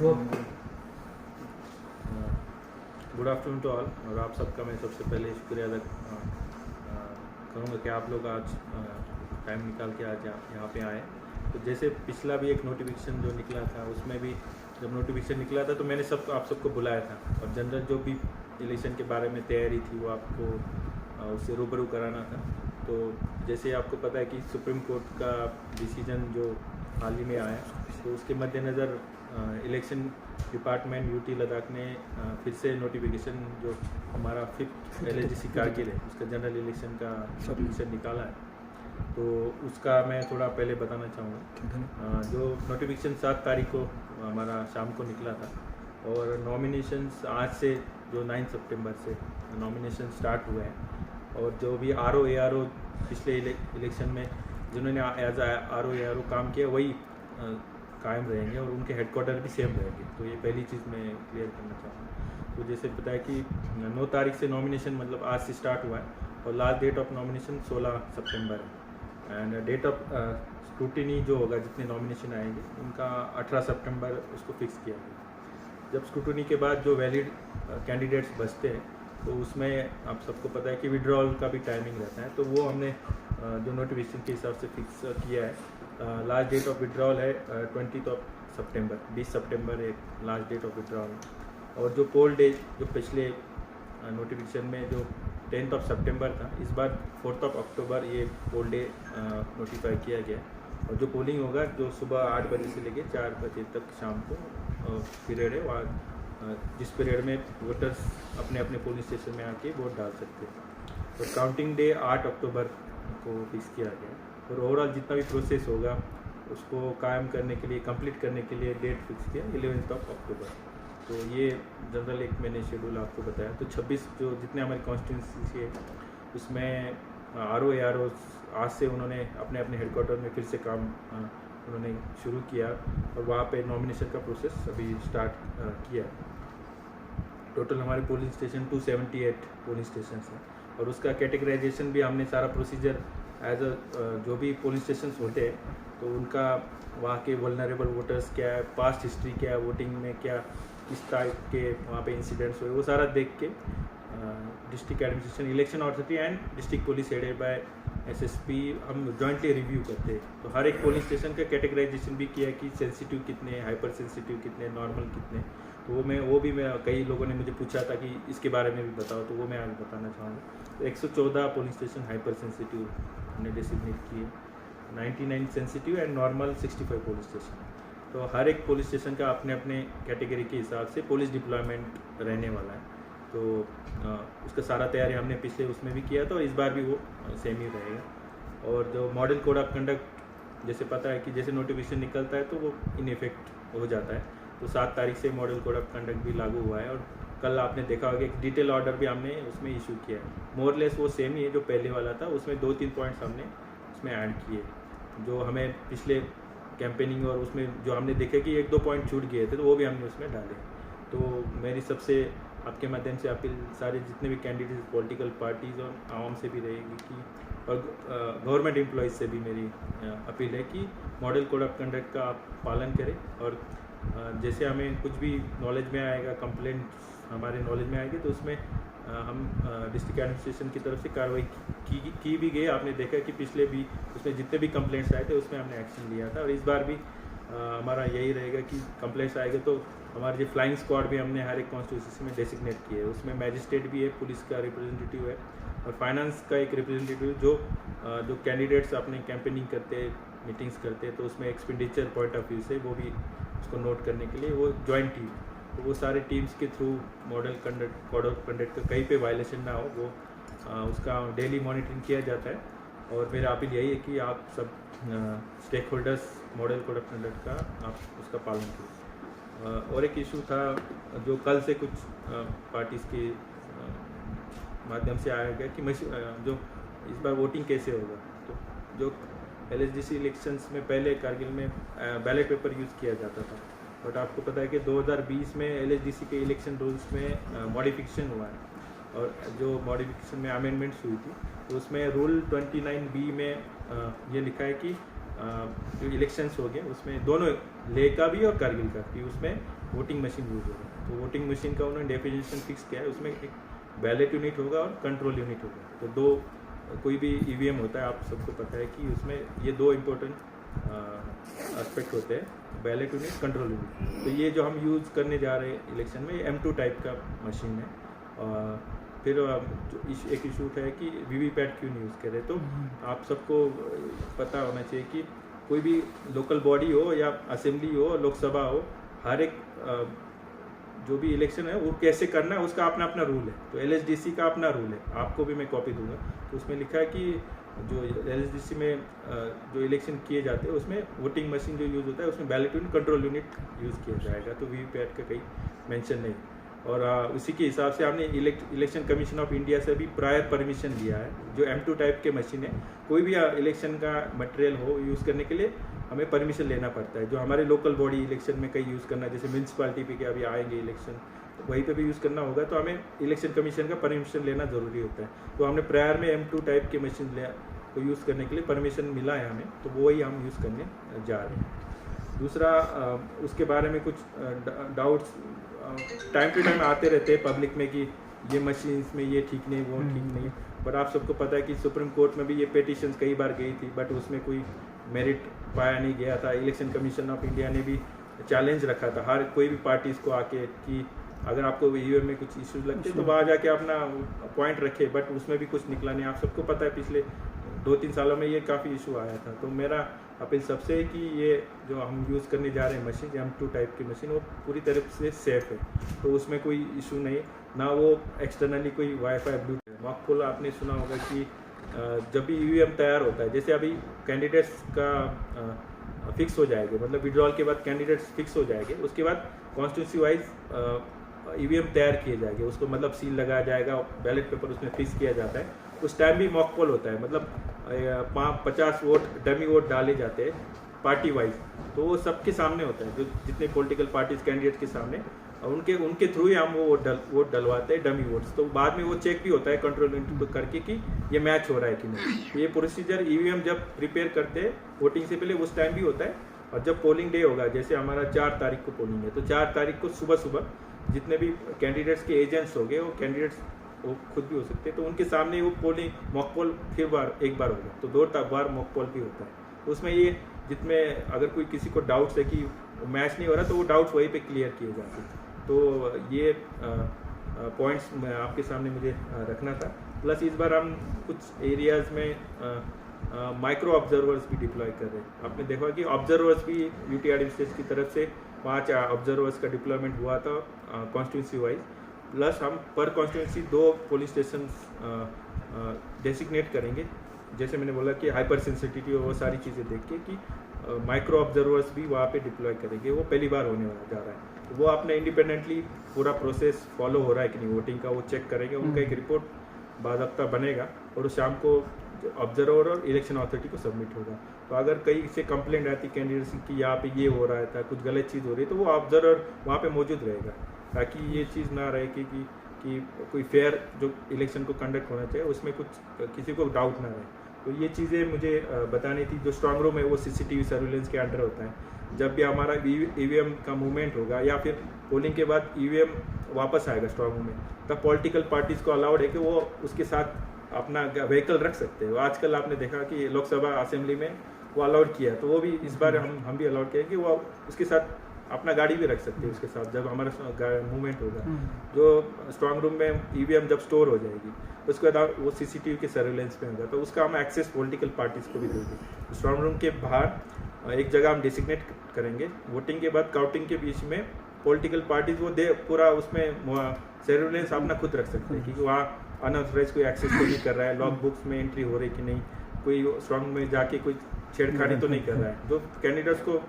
Good afternoon to all. और आप सबका मैं सबसे पहले शुक्रिया अदा करूँगा कि आप लोग आज टाइम निकाल के आज यहाँ पे आए। तो जैसे पिछला भी एक नोटिफिकेशन जो निकला था, उसमें भी जब नोटिफिकेशन निकला था तो मैंने आप सबको बुलाया था और जनरल जो भी इलेक्शन के बारे में तैयारी थी वो आपको उससे रूबरू कराना था। तो जैसे आपको पता है कि सुप्रीम कोर्ट का डिसीजन जो हाल ही में आया, तो उसके मद्देनज़र इलेक्शन डिपार्टमेंट यूटी लद्दाख ने फिर से नोटिफिकेशन जो हमारा 5th LHDC कारगिल है उसका जनरल इलेक्शन का नोटिफिकेशन निकाला है। तो उसका मैं थोड़ा पहले बताना चाहूँगा। जो नोटिफिकेशन 7 तारीख को हमारा शाम को निकला था और नॉमिनेशंस आज से जो 9 सितंबर से नॉमिनेशन स्टार्ट हुए हैं। और जो भी RO पिछले इलेक्शन में जिन्होंने एज RO काम किया वही कायम रहेंगे और उनके हेडक्वार्टर भी सेम रहेंगे। तो ये पहली चीज़ मैं क्लियर करना चाहूँगा। तो जैसे पता है कि 9 तारीख से नॉमिनेशन मतलब आज से स्टार्ट हुआ है और लास्ट डेट ऑफ नॉमिनेशन 16 सितंबर है। एंड डेट ऑफ स्क्रूटिनी जो होगा, जितने नॉमिनेशन आएंगे उनका 18 सितंबर उसको फिक्स किया गया। जब स्क्रूटिनी के बाद जो वैलिड कैंडिडेट्स बचते हैं तो उसमें आप सबको पता है कि विड्रॉल का भी टाइमिंग रहता है। तो वो हमने जो नोटिफिकेशन के हिसाब से फिक्स किया है। लास्ट डेट ऑफ विड्रॉल है 20 सितंबर, 20 सितंबर एक लास्ट डेट ऑफ विड्रॉल। और जो पोल डे जो पिछले नोटिफिकेशन में जो 10 सितंबर था, इस बार 4 अक्टूबर ये पोल डे नोटिफाई किया गया। और जो पोलिंग होगा जो सुबह 8 बजे से लेकर 4 बजे तक शाम को पीरियड है, वहाँ जिस पीरियड में वोटर्स अपने अपने पोलिंग स्टेशन में आके वोट डाल सकते हैं। तो काउंटिंग डे 8 अक्टूबर को फिक्स किया गया और ओवरऑल जितना भी प्रोसेस होगा उसको कायम करने के लिए, कंप्लीट करने के लिए डेट फिक्स किया 11 अक्टूबर। तो ये जनरल एक मैंने शेड्यूल आपको बताया। तो 26 जो जितने हमारे कॉन्स्टिट्यूंसी है उसमें RO आज से उन्होंने अपने अपने हेडक्वार्टर में फिर से काम उन्होंने शुरू किया और वहाँ पे नॉमिनेशन का प्रोसेस अभी स्टार्ट किया। टोटल हमारे पोलिंग स्टेशन 278 पोलिंग स्टेशन हैं और उसका कैटेगराइजेशन भी हमने सारा प्रोसीजर एज जो भी पोलिंग स्टेशन होते हैं तो उनका वहाँ के वल्नरेबल वोटर्स क्या है, पास्ट हिस्ट्री क्या है, वोटिंग में क्या किस टाइप के वहाँ पे इंसिडेंट्स हुए, वो सारा देख के district administration, election authority and district police headed by SSP हम जॉइंटली रिव्यू करते हैं। तो हर एक पोलिंग स्टेशन का कैटेगराइजेशन भी किया कि सेंसिटिव कितने, हाइपर सेंसिटिव कितने, नॉर्मल कितने। तो वो भी मैं कई लोगों ने मुझे पूछा था कि इसके बारे में भी बताओ, तो वो मैं आज बताना चाहूँगा। तो 114 पोलिंग स्टेशन हाइपर सेंसिटिव हमने डेसिग्नेट किए, 99 sensitive and normal 65 police station. तो हर एक पुलिस स्टेशन का अपने अपने कैटेगरी के हिसाब से पुलिस डिप्लॉयमेंट रहने वाला है। तो उसका सारा तैयारी हमने पिछले उसमें भी किया था और इस बार भी वो सेम ही रहेगा। और जो मॉडल कोड ऑफ कंडक्ट जैसे पता है कि जैसे नोटिफिकेशन निकलता है तो वो इन इफेक्ट हो जाता है। तो 7 तारीख से मॉडल कोड ऑफ कंडक्ट भी लागू हुआ है और कल आपने देखा होगा एक डिटेल ऑर्डर भी हमने उसमें इशू किया है। मोरलेस वो सेम ही है जो पहले वाला था, उसमें 2-3 पॉइंट्स हमने उसमें ऐड किए जो हमें पिछले कैंपेनिंग और उसमें जो हमने देखे कि 1-2 पॉइंट छूट गए थे तो वो भी हमने उसमें डाले। तो मेरी सबसे आपके माध्यम से अपील सारे जितने भी कैंडिडेट पॉलिटिकल पार्टीज़ और आवाम से भी रहेगी कि और गवर्नमेंट एम्प्लॉयज़ से भी मेरी अपील है कि मॉडल कोड ऑफ कंडक्ट का आप पालन करें। और जैसे हमें कुछ भी नॉलेज में आएगा, कंप्लेंट हमारे नॉलेज में आएगी तो उसमें हम डिस्ट्रिक्ट एडमिनिस्ट्रेशन की तरफ से कार्रवाई की भी गई। आपने देखा कि पिछले भी उसमें जितने भी कंप्लेंट्स आए थे उसमें हमने एक्शन लिया था और इस बार भी हमारा यही रहेगा कि कंप्लेंट्स आएंगे तो हमारे जो फ्लाइंग स्क्वाड भी हमने हर एक कॉन्स्टिट्यूंसी में डेसिग्नेट किए है। उसमें मैजिस्ट्रेट भी है, पुलिस का रिप्रेजेंटेटिव है और फाइनेंस का एक रिप्रेजेंटेटिव जो कैंडिडेट्स अपने कैंपेनिंग करते, मीटिंग्स करते तो उसमें एक्सपेंडिचर पॉइंट ऑफ व्यू से वो भी उसको नोट करने के लिए वो जॉइंट टीम, तो वो सारे टीम्स के through model conduct code of conduct का कहीं पे वायलेशन ना हो वो उसका डेली मॉनिटरिंग किया जाता है। और मेरा अपील यही है कि आप सब stakeholders model code of conduct का आप उसका पालन करें। और एक इशू था जो कल से कुछ पार्टीज़ के माध्यम से आया गया कि जो इस बार वोटिंग कैसे होगा। तो जो LHDC इलेक्शंस में पहले कारगिल में बैलेट पेपर यूज़ किया जाता था, बट आपको पता है कि 2020 में LHDC के इलेक्शन रूल्स में मॉडिफिकेशन हुआ है और जो मॉडिफिकेशन में अमेंडमेंट्स हुई थी तो उसमें रूल 29B में ये लिखा है कि जो इलेक्शंस हो गए उसमें दोनों, लेह का भी और कारगिल का भी, उसमें वोटिंग मशीन यूज होगा। तो वोटिंग मशीन का उन्होंने डेफिनेशन फिक्स किया है, उसमें एक बैलेट यूनिट होगा और कंट्रोल यूनिट होगा। तो दो, कोई भी ईवीएम होता है, आप सबको पता है कि उसमें ये दो इम्पोर्टेंट एस्पेक्ट होते हैं, बैलेट यूनिट, कंट्रोल यूनिट। तो ये जो हम यूज़ करने जा रहे हैं इलेक्शन में, ये M2 टाइप का मशीन है। फिर जो एक इशू है कि वीवीपैट क्यों नहीं यूज़ करें, तो आप सबको पता होना चाहिए कि कोई भी लोकल बॉडी हो या असेंबली हो, लोकसभा हो, हर एक जो भी इलेक्शन है वो कैसे करना है उसका अपना अपना रूल है। तो LSDC का अपना रूल है, आपको भी मैं कॉपी दूंगा। तो उसमें लिखा है कि जो LSDC में जो इलेक्शन किए जाते हैं उसमें वोटिंग मशीन जो यूज़ होता है उसमें ballot unit, control unit use किया जाएगा। तो वीवीपैट का कहीं मेंशन नहीं। और उसी के हिसाब से हमने इलेक्शन कमीशन ऑफ इंडिया से भी प्रायर परमिशन लिया है। जो M2 टाइप के मशीन है, कोई भी इलेक्शन का मटेरियल हो यूज़ करने के लिए हमें परमिशन लेना पड़ता है। जो हमारे लोकल बॉडी इलेक्शन में कहीं यूज़ करना है, जैसे म्यूनसिपालिटी पे के अभी आएंगे इलेक्शन, तो वहीं पे भी यूज़ करना होगा, तो हमें इलेक्शन कमीशन का परमिशन लेना ज़रूरी होता है। तो हमने प्रायर में M2 टाइप के मशीन को यूज़ करने के लिए परमिशन मिला है हमें, तो वो ही हम यूज़ करने जा रहे हैं। दूसरा, उसके बारे में कुछ डाउट्स टाइम टू टाइम आते रहते हैं पब्लिक में कि ये मशीन्स में ये ठीक नहीं, वो ठीक नहीं। बट आप सबको पता है कि सुप्रीम कोर्ट में भी ये पिटिशंस कई बार गई थी, बट उसमें कोई मेरिट पाया नहीं गया था। इलेक्शन कमीशन ऑफ इंडिया ने भी चैलेंज रखा था हर कोई भी पार्टीज को आके कि अगर आपको ईवीएम में कुछ इश्यूज लगते तो वहाँ जाके अपना पॉइंट रखे, बट उसमें भी कुछ निकला नहीं। आप सबको पता है पिछले 2-3 सालों में ये काफ़ी इशू आया था। तो मेरा अपील सबसे है कि ये जो हम यूज़ करने जा रहे हैं मशीन, M2 टाइप की मशीन, वो पूरी तरह से सेफ़ है। तो उसमें कोई इशू नहीं, ना वो एक्सटर्नली कोई वाईफाई ब्लूटूथ। मॉकपोल आपने सुना होगा कि जब भी ईवीएम तैयार होता है, जैसे अभी कैंडिडेट्स का फिक्स हो जाएंगे, मतलब विड्रॉल के बाद कैंडिडेट्स फिक्स हो जाएंगे, उसके बाद कॉन्स्टिट्यूंसी वाइज ईवीएम तैयार किए जाएंगे, उसको मतलब सील लगाया जाएगा, बैलेट पेपर उसमें फिक्स किया जाता है। उस टाइम भी मॉकपोल होता है, मतलब 50 वोट डमी वोट डाले जाते हैं पार्टी वाइज। तो वो सबके सामने होता है, जो जितने पॉलिटिकल पार्टीज कैंडिडेट के सामने, उनके थ्रू ही हम वो वोट डलवाते हैं, डमी वोट्स। तो बाद में वो चेक भी होता है कंट्रोल यूनिट करके कि ये मैच हो रहा है कि नहीं। ये प्रोसीजर ईवीएम जब प्रिपेयर करते हैं वोटिंग से पहले, उस टाइम भी होता है। और जब पोलिंग डे होगा, जैसे हमारा 4 तारीख को पोलिंग है, तो 4 तारीख को सुबह सुबह जितने भी कैंडिडेट्स के एजेंट्स हो गए, वो कैंडिडेट्स वो खुद भी हो सकते हैं, तो उनके सामने वो पोलिंग मॉकपोल फिर एक बार होगा। तो 2 बार मॉकपोल भी होता है। उसमें ये जितने अगर कोई किसी को डाउट्स है कि मैच नहीं हो रहा, तो वो डाउट्स वहीं पे क्लियर किए जाते हैं। तो ये पॉइंट्स आपके सामने मुझे रखना था। प्लस इस बार हम कुछ एरियाज़ में माइक्रो ऑब्जर्वर्स भी डिप्लॉय कर रहे हैं। आपने देखा कि ऑब्जर्वर्स भी यूटीआर स्टेट्स की तरफ से 5 ऑब्जर्वर्स का डिप्लॉयमेंट हुआ था कॉन्स्टिट्यूंसी वाइज। प्लस हम पर कॉन्स्टिट्यूंसी 2 पुलिस स्टेशन डेसिग्नेट करेंगे। जैसे मैंने बोला कि हाइपर सेंसिटिविटी और वो सारी चीज़ें देख के कि माइक्रो ऑब्जर्वर्स भी वहाँ पे डिप्लॉय करेंगे। वो पहली बार होने जा रहा है। तो वो अपने इंडिपेंडेंटली पूरा प्रोसेस फॉलो हो रहा है कि नहीं वोटिंग का, वो चेक करेंगे। उनका एक रिपोर्ट बाज़ाब्ता बनेगा और शाम को ऑब्जर्वर और इलेक्शन अथॉरिटी को सबमिट होगा। तो अगर कहीं से कंप्लेंट आती कैंडिडेट्स की यहाँ पे ये हो रहा था, कुछ गलत चीज़ हो रही है, तो वो ऑब्जर्वर वहाँ पे मौजूद रहेगा, ताकि ये चीज़ ना रहे कि कोई फेयर जो इलेक्शन को कंडक्ट होना चाहिए उसमें कुछ किसी को डाउट ना रहे। तो ये चीज़ें मुझे बतानी थी। जो स्ट्रांग रूम है वो CCTV सर्विलेंस के अंडर होता है। जब भी हमारा ईवीएम का मूवमेंट होगा या फिर पोलिंग के बाद ईवीएम वापस आएगा स्ट्रांग रूम में, तब पॉलिटिकल पार्टीज़ को अलाउड है कि वो उसके साथ अपना व्हीकल रख सकते हैं। आजकल आपने देखा कि लोकसभा असेंबली में वो अलाउड किया, तो वो भी इस बार हम भी अलाउड किया कि वो उसके साथ अपना गाड़ी भी रख सकते हैं उसके साथ, जब हमारा मूवमेंट होगा। जो स्ट्रांग रूम में ईवीएम जब स्टोर हो जाएगी, उसके बाद वो CCTV के सर्विलेंस में होगा, तो उसका हम एक्सेस पॉलिटिकल पार्टीज़ को भी देंगे। स्ट्रांग रूम के बाहर एक जगह हम डिसिग्नेट करेंगे। वोटिंग के बाद काउंटिंग के बीच में पॉलिटिकल पार्टीज वो पूरा उसमें सर्विलेंस अपना खुद रख सकते हैं, क्योंकि वहाँ अनऑथराइज कोई एक्सेस तो नहीं कर रहा है, लॉग बुक्स में एंट्री हो रही कि नहीं, कोई स्ट्रांग में जाके कोई छेड़खानी तो नहीं कर रहा है। जो कैंडिडेट्स को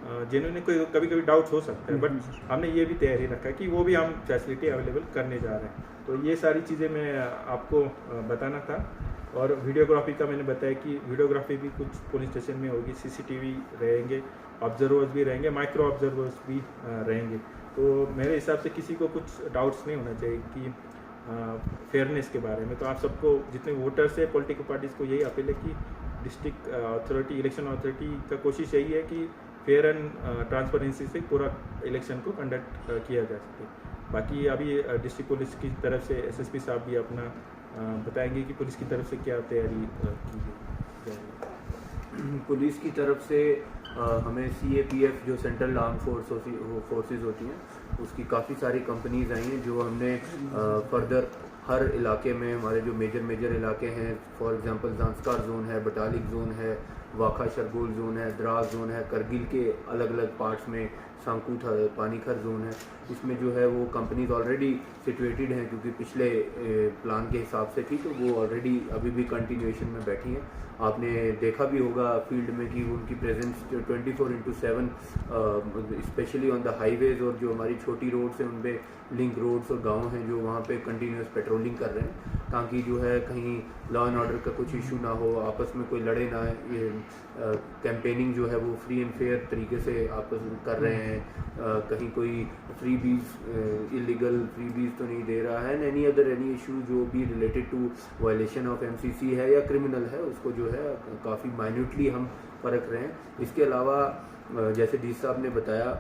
जेन्युइनली कोई कभी कभी डाउट हो सकता है, बट हमने ये भी तैयारी रखा है कि वो भी हम फैसिलिटी अवेलेबल करने जा रहे हैं। तो ये सारी चीज़ें मैं आपको बताना था। और वीडियोग्राफी का मैंने बताया कि वीडियोग्राफी भी कुछ पुलिस स्टेशन में होगी, CCTV रहेंगे, ऑब्जर्वर्स भी रहेंगे, माइक्रो ऑब्जर्वर्स भी रहेंगे। तो मेरे हिसाब से किसी को कुछ डाउट्स नहीं होना चाहिए कि फेयरनेस के बारे में। तो आप सबको जितने वोटर्स है पॉलिटिकल पार्टीज़ को यही अपील है कि डिस्ट्रिक्ट अथॉरिटी, इलेक्शन अथॉरिटी का कोशिश यही है कि फेयर एंड ट्रांसपेरेंसी से पूरा इलेक्शन को कंडक्ट किया जा सके। बाकी अभी डिस्ट्रिक्ट पुलिस की तरफ से एसएसपी साहब भी अपना बताएंगे कि पुलिस की तरफ से क्या तैयारी की जाएगी। पुलिस की तरफ से हमें CAPF जो सेंट्रल आर्म फोर्सेस होती हैं उसकी काफ़ी सारी कंपनीज आई हैं जो हमने फर्दर हर इलाके में, हमारे जो मेजर इलाके हैं, फॉर एग्जांपल ज़ांस्कार जोन है, बटालिक जोन है, वाखा शरगोल जोन है, द्रास जोन है, करगिल के अलग अलग पार्ट्स में सांकूट पानीखर जोन है, इसमें जो है वो कंपनीज ऑलरेडी सिचुएटेड हैं क्योंकि पिछले प्लान के हिसाब से थी, तो वो ऑलरेडी अभी भी कंटिन्यूएशन में बैठी हैं। आपने देखा भी होगा फील्ड में कि उनकी presence 24/7 specially on the highways और जो हमारी छोटी रोड्स हैं उनपे लिंक रोड्स और गांव हैं जो वहाँ पे कंटिन्यूस पेट्रोलिंग कर रहे हैं ताकि जो है कहीं लॉ एंड ऑर्डर का कुछ इशू ना हो, आपस में कोई लड़े ना। ये कैंपेनिंग जो है वो फ्री एंड फेयर तरीके से आपस में कर रहे हैं, कहीं कोई फ्री बीज इलीगल फ्री बीज तो नहीं दे रहा है, एनी इशू जो भी related to violation of MCC है या क्रिमिनल है उसको जो है काफ़ी माइन्यूटली हम परख रहे हैं। इसके अलावा जैसे डी साहब ने बताया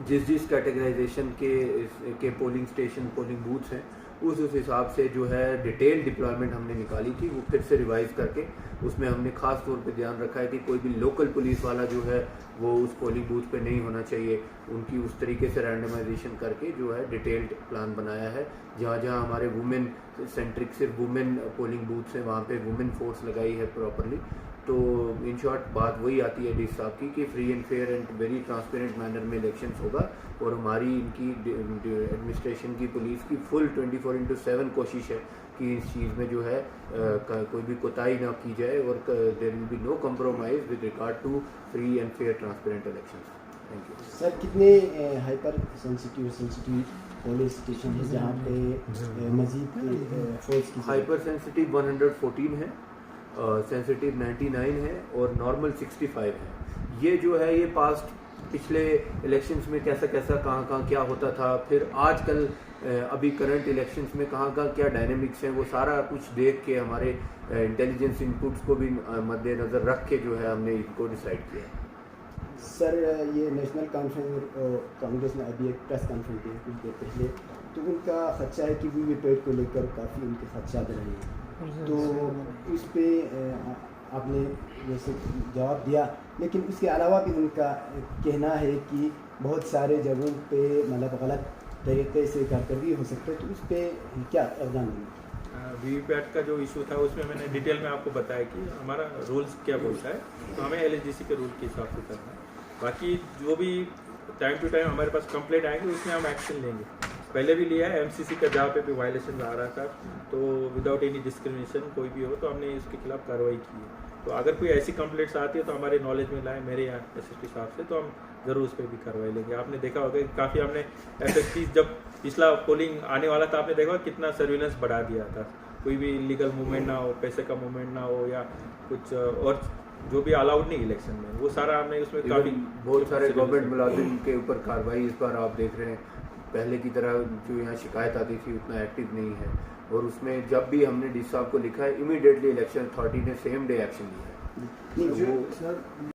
जिस कैटेगराइजेशन के पोलिंग स्टेशन, पोलिंग बूथ्स हैं उस हिसाब से जो है डिटेल डिप्लॉयमेंट हमने निकाली थी, वो फिर से रिवाइज करके उसमें हमने ख़ास तौर पे ध्यान रखा है कि कोई भी लोकल पुलिस वाला जो है वो उस पोलिंग बूथ पे नहीं होना चाहिए। उनकी उस तरीके से रैंडमाइजेशन करके जो है डिटेल्ड प्लान बनाया है। जहाँ जहाँ हमारे वुमेन सेंट्रिक सिर्फ वुमेन पोलिंग बूथ्स हैं वहाँ पे वुमेन फोर्स लगाई है प्रॉपरली। तो इन शॉर्ट बात वही आती है डी साहब की कि free and fair and very transparent manner में इलेक्शंस होगा और हमारी इनकी एडमिनिस्ट्रेशन की पुलिस की फुल 24/7 कोशिश है कि इस चीज़ में जो है कोई भी कोताही ना की जाए और there will be no compromise with regard to free and fair transparent elections. Thank you sir. कितने हाइपर सेंसिटिव पुलिस स्टेशन है जहाँ पे मजीद फोर्स की? हाइपर सेंसिटिव 114 है, सेंसिटिव 99 है और नॉर्मल 65 है। ये जो है ये पास्ट पिछले इलेक्शंस में कैसा कहाँ क्या होता था, फिर आजकल अभी करंट इलेक्शंस में कहाँ क्या डायनेमिक्स हैं, वो सारा कुछ देख के हमारे इंटेलिजेंस इनपुट्स को भी मद्देनज़र रख के जो है हमने इनको डिसाइड किया। सर ये नेशनल कांग्रेस ने अभी एक प्रेस कॉन्फ्रेंस दी कुछ देर पहले, तो उनका खदशा है कि वीवीपैट को लेकर काफ़ी उनके खदशात रहे हैं, तो इस पर आपने जैसे जवाब दिया, लेकिन उसके अलावा भी उनका कहना है कि बहुत सारे जगहों पे मतलब गलत तरीके से कारकर्दगी हो सकती है, तो उस पर क्या इक़दाम होंगे? वीवीपैट का जो इशू था उसमें मैंने डिटेल में आपको बताया कि हमारा रूल्स क्या बोलता है, तो हमें LSDC के रूल के हिसाब से करना है। बाकी जो भी टाइम टू टाइम हमारे पास कंप्लेंट आएंगे उसमें हम एक्शन लेंगे। पहले भी लिया है MCC का, जहाँ पे भी वायलेशन आ रहा था तो विदाउट एनी डिस्क्रिमिनेशन कोई भी हो तो हमने इसके खिलाफ कार्रवाई की है। तो अगर कोई ऐसी कंप्लेंट्स आती है तो हमारे नॉलेज में लाए मेरे यहाँ SSP साहब से, तो हम ज़रूर उस पर भी कार्रवाई लेंगे। आपने देखा होगा कि काफ़ी हमने SSP जब पिछला पोलिंग आने वाला था आपने देखा कितना सर्विलेंस बढ़ा दिया था, कोई भी इलीगल मूवमेंट ना हो, पैसे का मूवमेंट ना हो या कुछ और जो भी अलाउड नहीं इलेक्शन में, वो सारा हमने उसमें काफ़ी बहुत सारे गवर्नमेंट मुलाजिम के ऊपर कार्रवाई इस बार आप देख रहे हैं। पहले की तरह जो यहाँ शिकायत आती थी उतना एक्टिव नहीं है, और उसमें जब भी हमने डी साहब को लिखा है इमीडिएटली इलेक्शन अथॉरिटी ने सेम डे एक्शन लिया है। नहीं, वो सर